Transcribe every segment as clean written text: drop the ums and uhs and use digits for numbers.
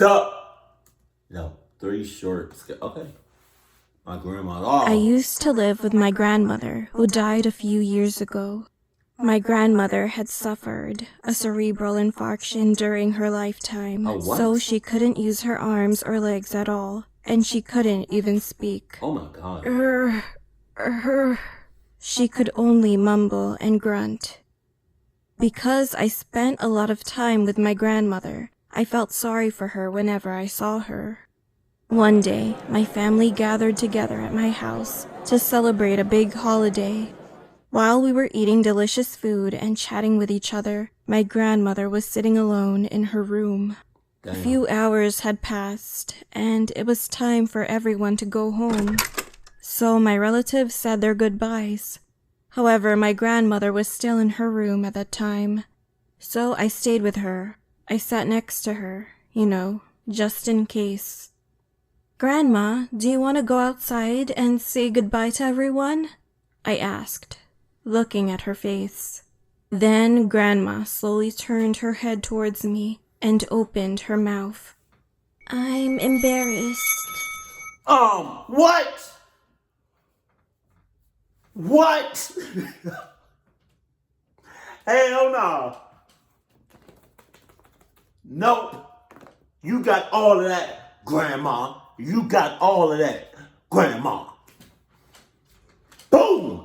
So, no, three short. Okay. My grandma. Oh. I used to live with my grandmother, who died a few years ago. My grandmother had suffered a cerebral infarction during her lifetime, so she couldn't use her arms or legs at all, and she couldn't even speak. Oh my God. She could only mumble and grunt. Because I spent a lot of time with my grandmother, I felt sorry for her whenever I saw her. One day, my family gathered together at my house to celebrate a big holiday. While we were eating delicious food and chatting with each other, my grandmother was sitting alone in her room. Damn. A few hours had passed, and it was time for everyone to go home. So my relatives said their goodbyes. However, my grandmother was still in her room at that time. So I stayed with her. I sat next to her, just in case. "Grandma, do you want to go outside and say goodbye to everyone?" I asked, looking at her face. Then Grandma slowly turned her head towards me and opened her mouth. "I'm embarrassed." What? What? Hell no. Nope. You got all of that, Grandma. You got all of that, Grandma. Boom!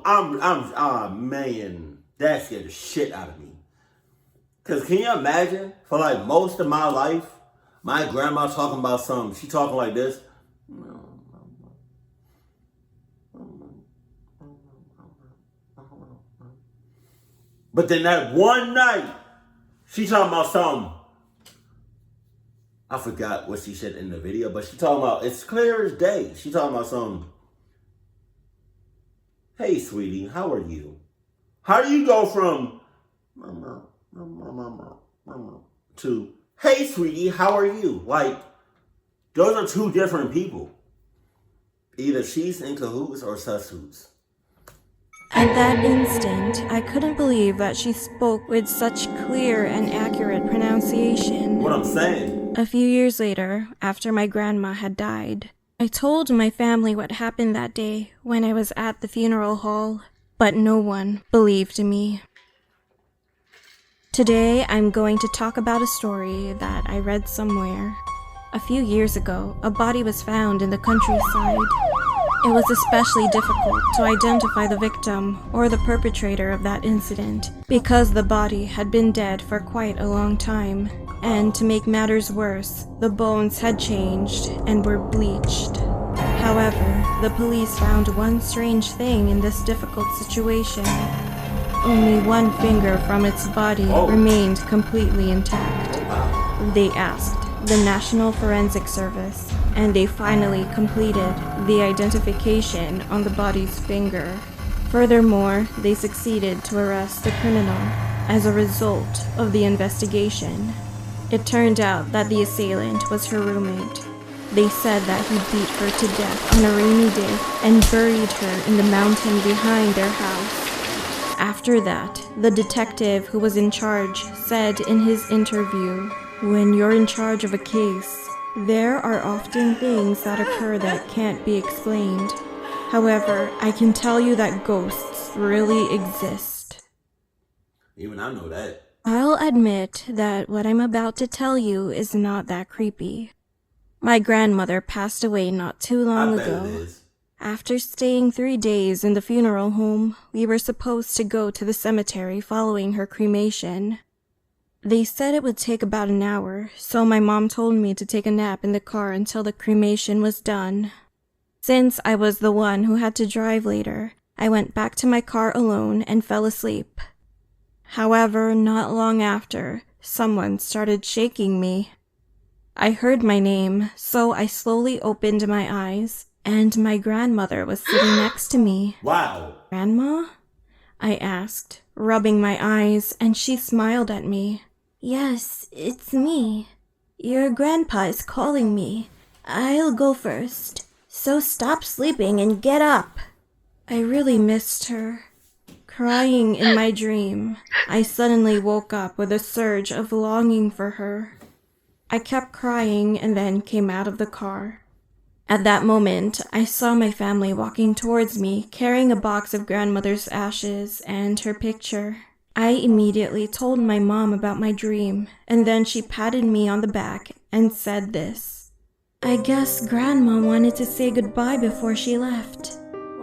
Man, that scared the shit out of me. Cause can you imagine, for like most of my life, my grandma talking about something, she talking like this. But then that one night, she talking about something. I forgot what she said in the video, but she talking about, it's clear as day. She talking about something. "Hey, sweetie, how are you?" How do you go from to, "Hey, sweetie, how are you?" Like, those are two different people. Either she's in cahoots or sus. At that instant, I couldn't believe that she spoke with such clear and accurate pronunciation. What I'm saying. A few years later, after my grandma had died, I told my family what happened that day when I was at the funeral hall, but no one believed me. Today, I'm going to talk about a story that I read somewhere. A few years ago, a body was found in the countryside. It was especially difficult to identify the victim or the perpetrator of that incident because the body had been dead for quite a long time. And to make matters worse, the bones had changed and were bleached. However, the police found one strange thing in this difficult situation. Only one finger from its body remained completely intact. They asked the National Forensic Service, and they finally completed the identification on the body's finger. Furthermore, they succeeded to arrest the criminal as a result of the investigation. It turned out that the assailant was her roommate. They said that he beat her to death on a rainy day and buried her in the mountain behind their house. After that, the detective who was in charge said in his interview, "When you're in charge of a case, there are often things that occur that can't be explained. However, I can tell you that ghosts really exist." Even I know that. I'll admit that what I'm about to tell you is not that creepy. My grandmother passed away not too long ago. It is. After staying 3 days in the funeral home, we were supposed to go to the cemetery following her cremation. They said it would take about an hour, so my mom told me to take a nap in the car until the cremation was done. Since I was the one who had to drive later, I went back to my car alone and fell asleep. However, not long after, someone started shaking me. I heard my name, so I slowly opened my eyes, and my grandmother was sitting next to me. Wow. "Grandma?" I asked, rubbing my eyes, and she smiled at me. "Yes, it's me. Your grandpa is calling me. I'll go first, so stop sleeping and get up." I really missed her. Crying in my dream, I suddenly woke up with a surge of longing for her. I kept crying and then came out of the car. At that moment, I saw my family walking towards me, carrying a box of grandmother's ashes and her picture. I immediately told my mom about my dream, and then she patted me on the back and said this: "I guess Grandma wanted to say goodbye before she left.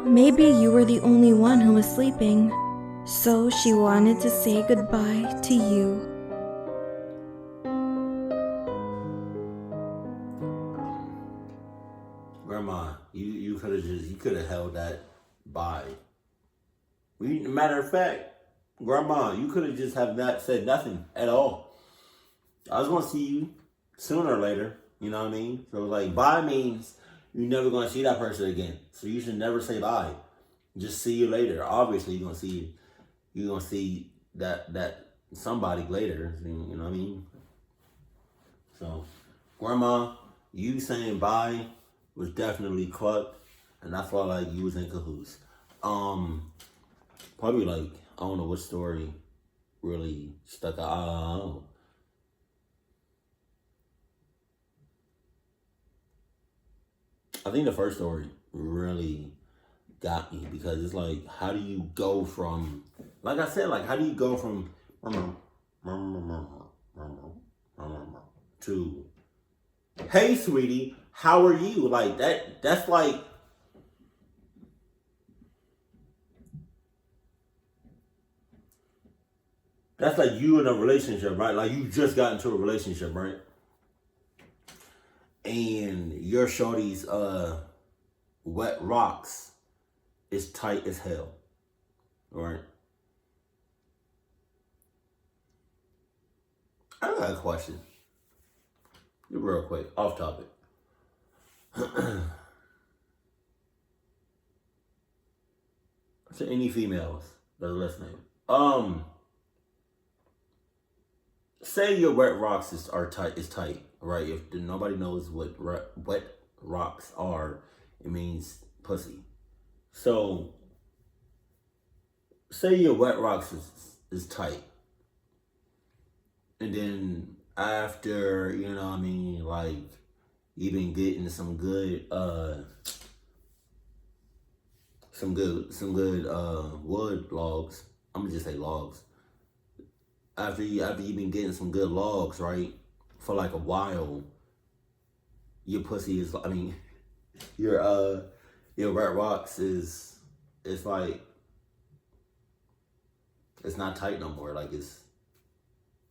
Maybe you were the only one who was sleeping, so she wanted to say goodbye to you." Grandma, you could have held that by. Matter of fact, Grandma, you could have just have not said nothing at all. I was gonna see you sooner or later. You know what I mean? So like, bye means you're never gonna see that person again. So you should never say bye. Just see you later. Obviously, you're gonna see that somebody later. You know what I mean? So, Grandma, you saying bye was definitely clucked, and I felt like you was in cahoots. Probably like, I don't know what story really stuck out. I think the first story really got me because it's like, how do you go from, like I said, like how do you go from to, "Hey sweetie, how are you?" Like that's like, that's like you in a relationship, right? Like you just got into a relationship, right? And your shorty's wet rocks is tight as hell, right? I got a question. Real quick, off topic. To any females that are listening, say your wet rocks is tight, right? If nobody knows what wet rocks are, it means pussy. So, say your wet rocks is tight, and then after, you know what I mean, like you've been getting some good wood logs. I'm gonna just say logs. After you've been getting some good logs, right, for like a while, your pussy is, I mean, your wet rocks is like, it's not tight no more. Like it's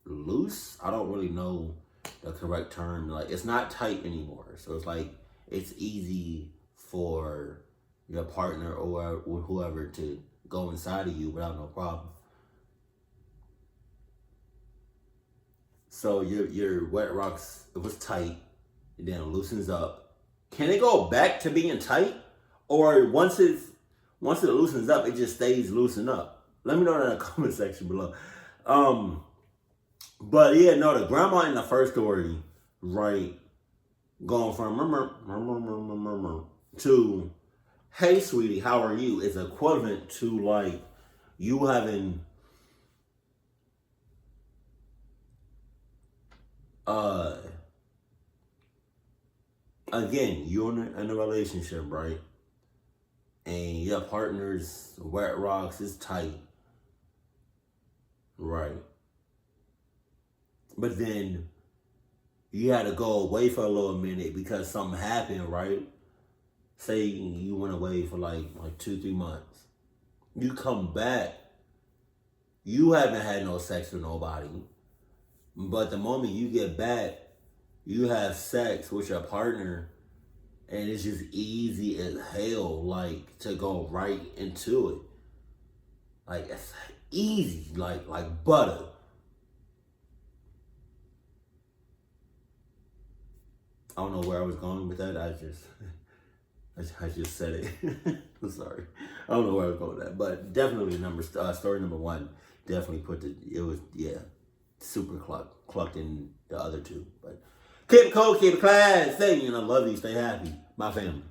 loose. I don't really know the correct term. Like it's not tight anymore. So it's like it's easy for your partner or whoever to go inside of you without no problem. So your wet rocks, it was tight, and then it loosens up. Can it go back to being tight, or once it loosens up, it just stays loosened up? Let me know in the comment section below. But yeah, no, the grandma in the first story, right, going from to "Hey sweetie, how are you?" is equivalent to like you having again, you're in a relationship, right? And your partner's wet rocks is tight, right? But then you had to go away for a little minute because something happened, right? Say you went away for like 2-3 months. You come back, you haven't had no sex with nobody. But the moment you get back, you have sex with your partner, and it's just easy as hell, like to go right into it. Like it's easy, like butter. I don't know where I was going with that. I just said it. I'm sorry. I don't know where I was going with that, but definitely story number one definitely super clucked in the other two. But keep it cool, keep it class. Stay, I love you. Stay happy, my family.